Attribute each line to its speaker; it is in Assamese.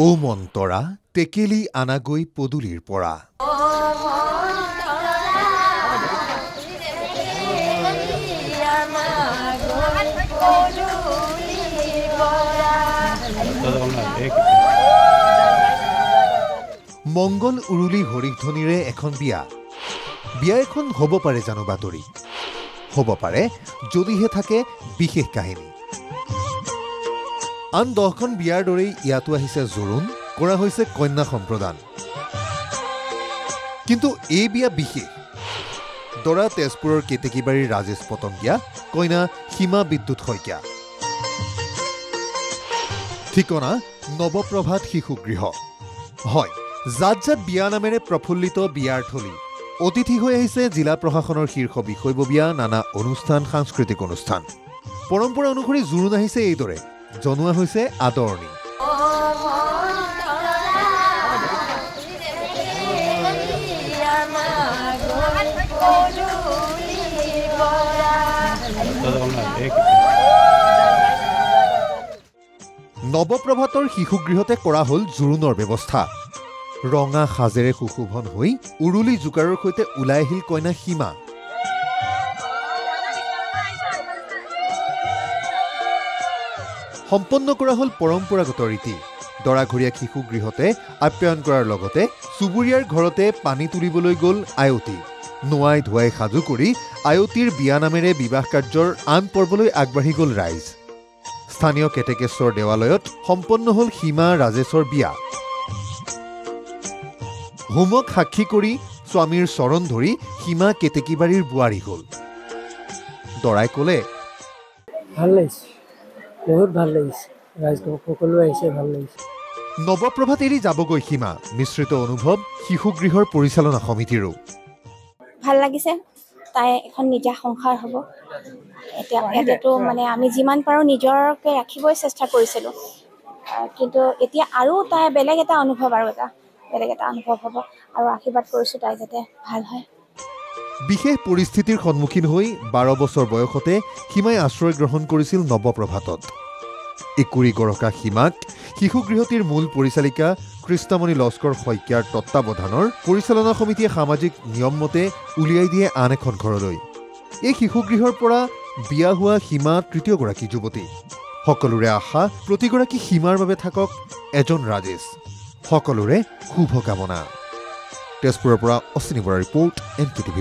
Speaker 1: ও মন্তৰা টেকেলি আনাগৈ পদুলিৰ পৰা মংগল উৰুলি হৰিধ্বনিৰে এখন বিয়া এখন হ'ব পাৰে জানো বাতৰি হ'ব পাৰে যদিহে থাকে বিশেষ কাহিনী আন 10খন বিয়াৰ দৰেই ইয়াতো আহিছে জোৰোণ কৰা হৈছে কন্যা সম্প্ৰদান কিন্তু এই বিয়া বিশেষ দৰা তেজপুৰৰ কেতেকীবাৰীৰ ৰাজেশ পতংগিয়া কইনা সীমা বিদ্যুৎ শইকীয়া ঠিকনা নৱপ্ৰভাত শিশুগৃহ হয় জাত জাত বিয়া নামেৰে প্ৰফুল্লিত বিয়াৰ থলী অতিথি হৈ আহিছে জিলা প্ৰশাসনৰ শীৰ্ষ বিষয়ববীয়া নানা অনুষ্ঠান সাংস্কৃতিক অনুষ্ঠান পৰম্পৰা অনুসৰি জোৰোণ আহিছে এইদৰে জনোৱা হৈছে আদৰণি নৱপ্ৰভাতৰ শিশুগৃহতে কৰা হ'ল জোৰোণৰ ব্যৱস্থা ৰঙা সাজেৰে সুশোভন হৈ উৰুলি জোকাৰৰ সৈতে ওলাই আহিল কইনা সীমা সম্পন্ন কৰা হ'ল পৰম্পৰাগত ৰীতি দৰাঘৰীয়া শিশুগৃহতে আপ্যায়ন কৰাৰ লগতে চুবুৰীয়াৰ ঘৰতে পানী তুলিবলৈ গ'ল আয়তী নোৱাই ধুৱাই সাজু কৰি আয়তীৰ বিয়া নামেৰে বিবাহ কাৰ্যৰ আন পৰ্বলৈ আগবাঢ়ি গ'ল ৰাইজ স্থানীয় কেতেকেশ্বৰ দেৱালয়ত সম্পন্ন হ'ল সীমা ৰাজেশৰ বিয়া হোমক সাক্ষী কৰি স্বামীৰ চৰণ ধৰি সীমা কেতেকীবাৰীৰ বোৱাৰী হ'ল দৰাই ক'লে
Speaker 2: ভাল লাগিছে বহুত ভাল লাগিছে ৰাইজ সকলো আহিছে ভাল লাগিছে
Speaker 1: নৱপ্ৰভাত এৰি যাবগৈ সীমা মিশ্ৰিত অনুভৱ শিশুগৃহৰ পৰিচালনা সমিতিৰো
Speaker 3: ভাল লাগিছে তাই এখন নিজা সংসাৰ হ'ব এতিয়াতো মানে আমি যিমান পাৰোঁ নিজৰকে ৰাখিবই চেষ্টা কৰিছিলোঁ কিন্তু এতিয়া আৰু তাই বেলেগ এটা অনুভৱ হ'ব আৰু আশীৰ্বাদ কৰিছোঁ তাই যাতে ভাল হয়
Speaker 1: বিশেষ পৰিস্থিতিৰ সন্মুখীন হৈ 12 বছৰ বয়সতে সীমাই আশ্ৰয় গ্ৰহণ কৰিছিল নৱপ্ৰভাতত একুৰি গৰকা সীমাক শিশুগৃহটিৰ মূল পৰিচালিকা কৃষ্ণমণি লস্কৰ শইকীয়াৰ তত্বাৱধানৰ পৰিচালনা সমিতিয়ে সামাজিক নিয়ম মতে উলিয়াই দিয়ে আন এখন ঘৰলৈ এই শিশুগৃহৰ পৰা বিয়া হোৱা সীমা তৃতীয়গৰাকী যুৱতী সকলোৰে আশা প্ৰতিগৰাকী সীমাৰ বাবে থাকক এজন ৰাজেশ সকলোৰে শুভকামনা তেজপুৰৰ পৰা অশ্বিনী বৰাৰ ৰিপৰ্ট NKTV+।